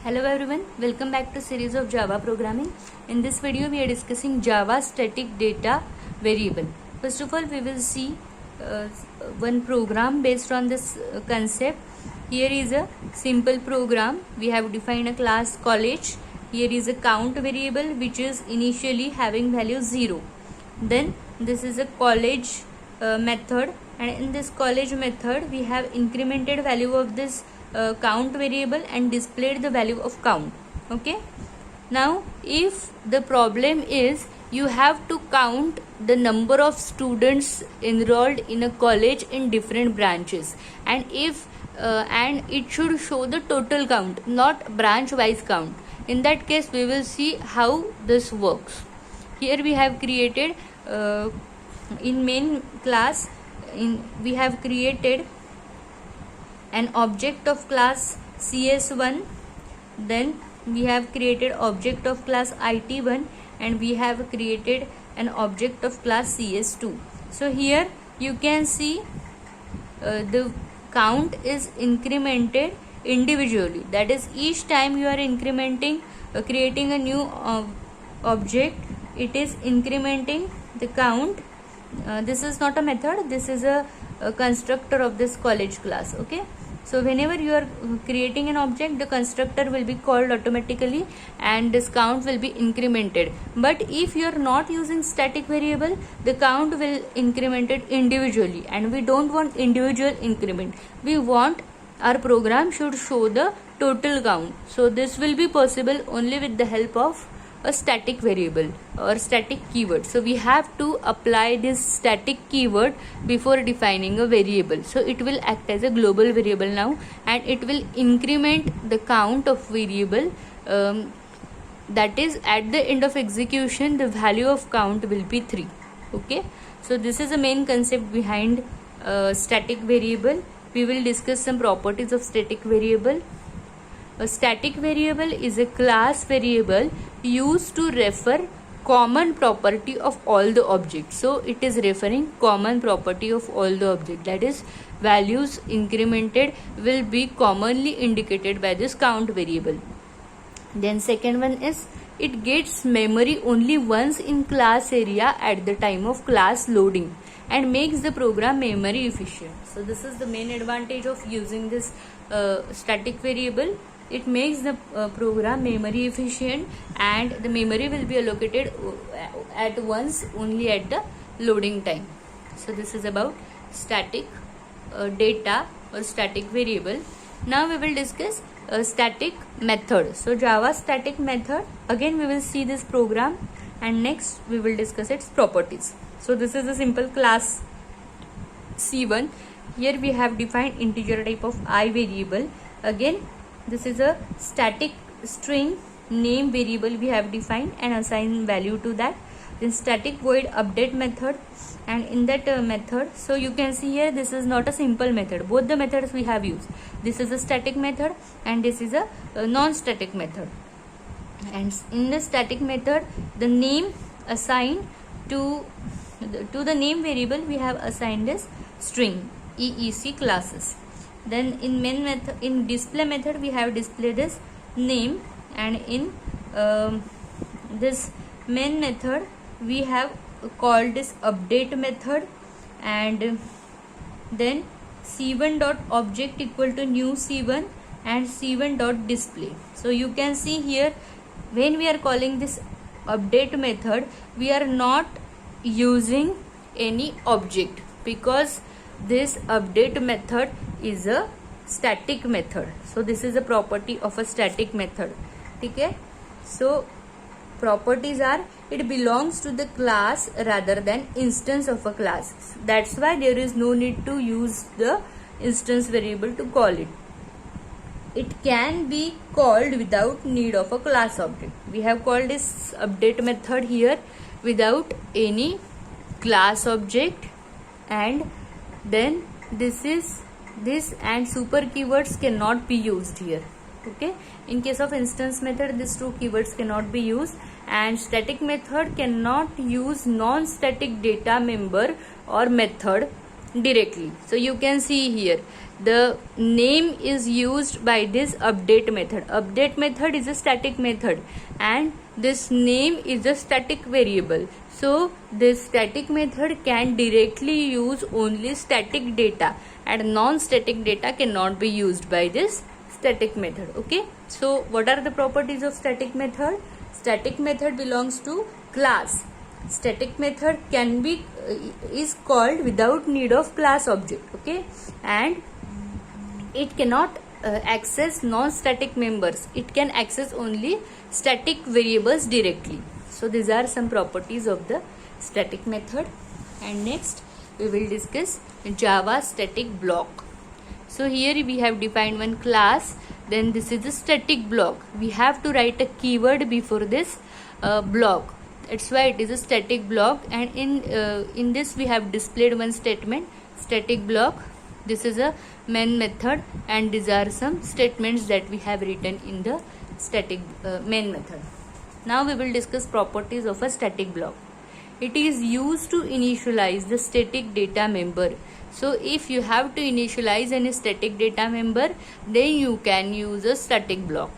Hello everyone, welcome back to series of Java programming. In this video we are discussing Java static data variable. First of all we will see one program based on this concept. Here is a simple program. We have defined a class college. Here is a count variable which is initially having value 0. Then this is a college method, and in this college method we have incremented value of this count variable and displayed the value of count. Okay, now if the problem is you have to count the number of students enrolled in a college in different branches, and if and it should show the total count, not branch wise count. In that case we will see how this works. Here we have created in main class we have created an object of class CS1, then we have created object of class IT1, and we have created an object of class CS2. So here you can see the count is incremented individually, that is each time you are incrementing creating a new object, it is incrementing the count. This is not a method, this is a constructor of this college class. Okay, so whenever you are creating an object, the constructor will be called automatically and this count will be incremented. But if you are not using static variable, the count will incremented individually, and we don't want individual increment. We want our program should show the total count. So this will be possible only with the help of a static variable or static keyword. So we have to apply this static keyword before defining a variable. So it will act as a global variable now, and it will increment the count of variable, that is at the end of execution the value of count will be 3. Okay, so this is the main concept behind static variable. We will discuss some properties of static variable. A static variable is a class variable used to refer common property of all the objects. So it is referring common property of all the objects, that is values incremented will be commonly indicated by this count variable. Then second one is it gets memory only once in class area at the time of class loading and makes the program memory efficient. So this is the main advantage of using this static variable. It makes the program memory efficient, and the memory will be allocated at once only at the loading time. So this is about static data or static variable. Now we will discuss static method. So Java static method, again we will see this program and next we will discuss its properties. So this is a simple class C1. Here we have defined integer type of I variable. Again this is a static string name variable we have defined and assign value to that. Then static void update method, and in that method, so you can see here this is not a simple method, both the methods we have used. This is a static method and this is a non-static method. And in the static method the name assigned to the name variable we have assigned as string EEC classes. Then in main method, in display method we have displayed as name, and in this main method we have called this update method, and then c1 dot object equal to new c1 and c1 dot display. So you can see here when we are calling this update method we are not using any object because this update method is a static method. So this is a property of a static method. Okay, so properties are it belongs to the class rather than instance of a class. That's why there is no need to use the instance variable to call it. It can be called without need of a class object. We have called this update method here without any class object, and then this and super keywords cannot be used here. Okay, in case of instance method these two keywords cannot be used, and static method cannot use non-static data member or method directly. So you can see here the name is used by this update method. Update method is a static method and this name is a static variable. So this static method can directly use only static data and non-static data cannot be used by this static method. Okay, so what are the properties of static method? Static method belongs to class. Static method can be is called without need of class object. Okay, and it cannot access non-static members. It can access only static variables directly. So these are some properties of the static method. And next we will discuss Java static block. So here we have defined one class, then this is a static block. We have to write a keyword before this block. That's why it is a static block, and in this we have displayed one statement, static block. This is a main method and these are some statements that we have written in the static main method. Now we will discuss properties of a static block. It is used to initialize the static data member. So if you have to initialize any static data member, then you can use a static block.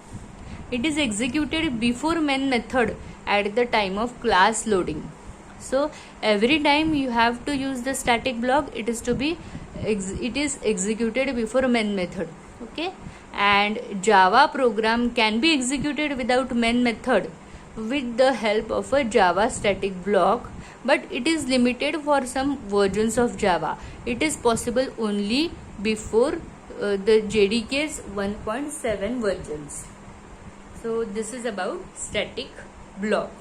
It is executed before main method at the time of class loading. So every time you have to use the static block, it is executed before main method. Okay, and Java program can be executed without main method with the help of a Java static block, but it is limited for some versions of Java. It is possible only before the JDK's 1.7 versions. So this is about static block.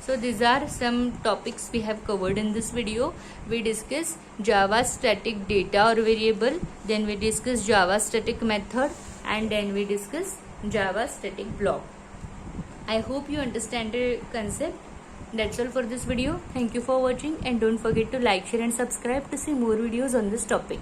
So these are some topics we have covered in this video. We discuss Java static data or variable, then we discuss Java static method, and then we discuss Java static block. I hope you understand the concept. That's all for this video. Thank you for watching and don't forget to like, share and subscribe to see more videos on this topic.